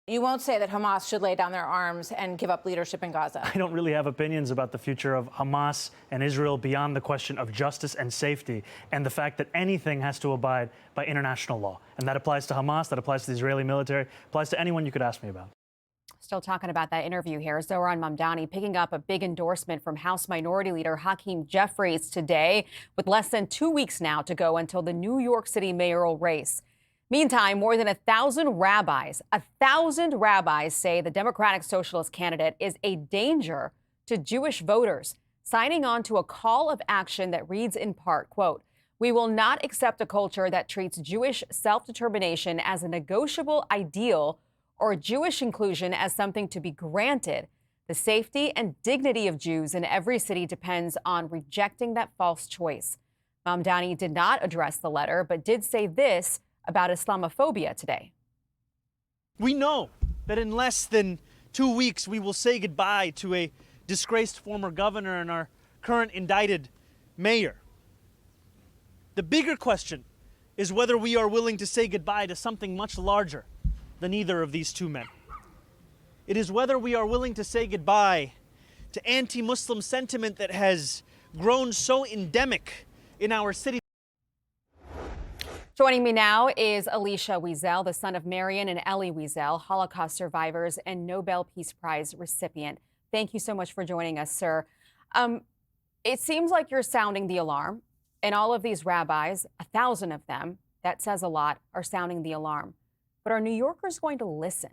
You won't say that Hamas should lay down their arms and give up leadership in Gaza. I don't really have opinions about the future of Hamas and Israel beyond the question of justice and safety and the fact that anything has to abide by international law. And that applies to Hamas, that applies to the Israeli military, applies to anyone you could ask me about. Still talking about that interview here. Zohran Mamdani picking up a big endorsement from House Minority Leader Hakeem Jeffries today, with less than 2 weeks now to go until the New York City mayoral race. Meantime, more than 1,000 rabbis say the Democratic Socialist candidate is a danger to Jewish voters, signing on to a call of action that reads in part, quote, "We will not accept a culture that treats Jewish self-determination as a negotiable ideal or Jewish inclusion as something to be granted. The safety and dignity of Jews in every city depends on rejecting that false choice." Mamdani did not address the letter, but did say this about Islamophobia today. We know that in less than 2 weeks, we will say goodbye to a disgraced former governor and our current indicted mayor. The bigger question is whether we are willing to say goodbye to something much larger than either of these two men. It is whether we are willing to say goodbye to anti-Muslim sentiment that has grown so endemic in our city. Joining me now is Elisha Wiesel, the son of Marion and Elie Wiesel, Holocaust survivors and Nobel Peace Prize recipient. Thank you so much for joining us, sir. It seems like you're sounding the alarm, and all of these rabbis, 1,000 of them, that says a lot, are sounding the alarm. But are New Yorkers going to listen?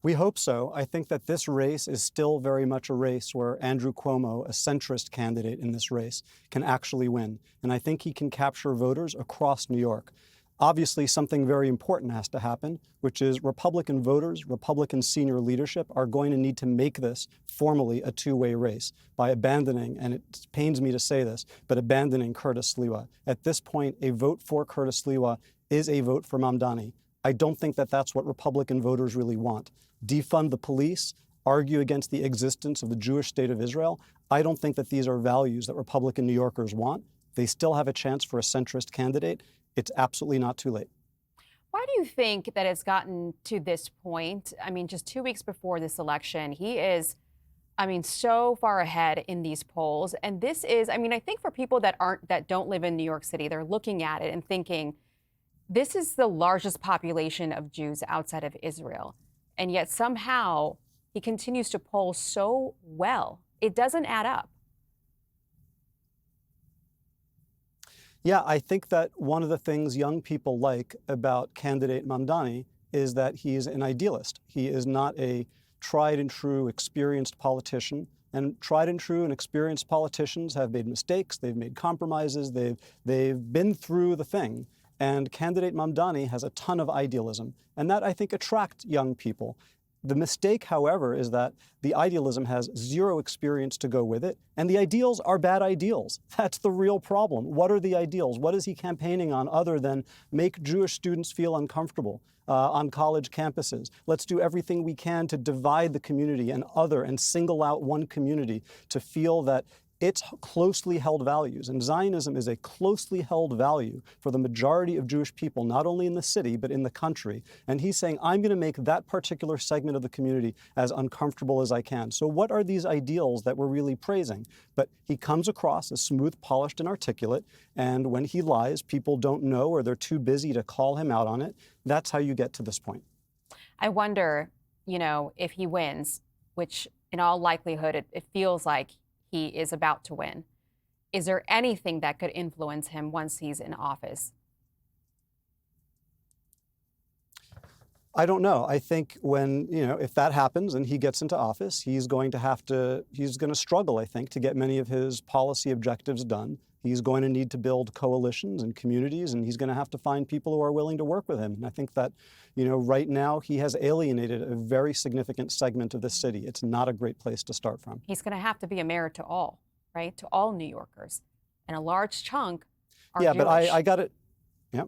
We hope so. I think that this race is still very much a race where Andrew Cuomo, a centrist candidate in this race, can actually win. And I think he can capture voters across New York. Obviously, something very important has to happen, which is Republican voters, Republican senior leadership are going to need to make this formally a two-way race by abandoning, and it pains me to say this, but abandoning Curtis Sliwa. At this point, a vote for Curtis Sliwa is a vote for Mamdani. I don't think that that's what Republican voters really want. Defund the police, argue against the existence of the Jewish state of Israel. I don't think that these are values that Republican New Yorkers want. They still have a chance for a centrist candidate. It's absolutely not too late. Why do you think that it's gotten to this point? I mean, just 2 weeks before this election, he is, so far ahead in these polls. And this is, I think for people that don't live in New York City, they're looking at it and thinking, this is the largest population of Jews outside of Israel. And yet somehow he continues to poll so well. It doesn't add up. Yeah, I think that one of the things young people like about candidate Mamdani is that he is an idealist. He is not a tried and true experienced politician. And tried and true and experienced politicians have made mistakes. They've made compromises. They've been through the thing. And candidate Mamdani has a ton of idealism, and that, I think, attracts young people. The mistake, however, is that the idealism has zero experience to go with it, and the ideals are bad ideals. That's the real problem. What are the ideals? What is he campaigning on other than make Jewish students feel uncomfortable on college campuses? Let's do everything we can to divide the community and single out one community to feel that it's closely held values. And Zionism is a closely held value for the majority of Jewish people, not only in the city, but in the country. And he's saying, I'm going to make that particular segment of the community as uncomfortable as I can. So what are these ideals that we're really praising? But he comes across as smooth, polished, and articulate. And when he lies, people don't know or they're too busy to call him out on it. That's how you get to this point. I wonder, if he wins, which in all likelihood, it feels like he is about to win. Is there anything that could influence him once he's in office? I don't know. I think if that happens and he gets into office, he's going to struggle, I think, to get many of his policy objectives done. He's going to need to build coalitions and communities, and he's going to have to find people who are willing to work with him. And I think that, right now he has alienated a very significant segment of the city. It's not a great place to start from. He's going to have to be a mayor to all, right? To all New Yorkers. And a large chunk are Yeah, Jewish. but I got it. Yeah.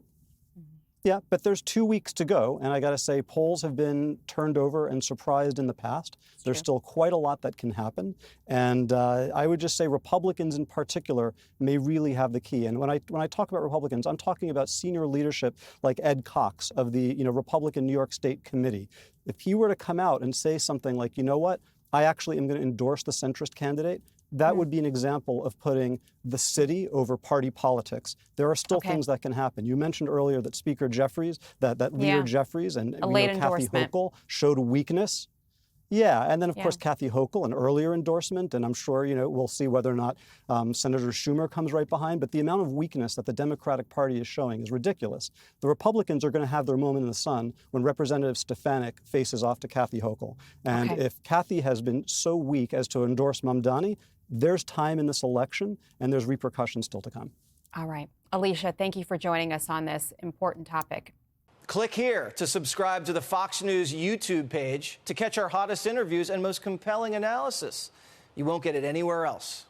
Yeah, but there's 2 weeks to go, and I got to say, polls have been turned over and surprised in the past. There's still quite a lot that can happen, and I would just say Republicans in particular may really have the key. And when I talk about Republicans, I'm talking about senior leadership like Ed Cox of the Republican New York State Committee. If he were to come out and say something like, you know what, I actually am going to endorse the centrist candidate, that would be an example of putting the city over party politics. There are still things that can happen. You mentioned earlier that Speaker Jeffries, that leader Jeffries and Kathy Hochul showed weakness. Yeah, and then of course Kathy Hochul, an earlier endorsement, and I'm sure we'll see whether or not Senator Schumer comes right behind. But the amount of weakness that the Democratic Party is showing is ridiculous. The Republicans are going to have their moment in the sun when Representative Stefanik faces off to Kathy Hochul. And if Kathy has been so weak as to endorse Mamdani, there's time in this election, and there's repercussions still to come. All right, Alicia, thank you for joining us on this important topic. Click here to subscribe to the Fox News YouTube page to catch our hottest interviews and most compelling analysis. You won't get it anywhere else.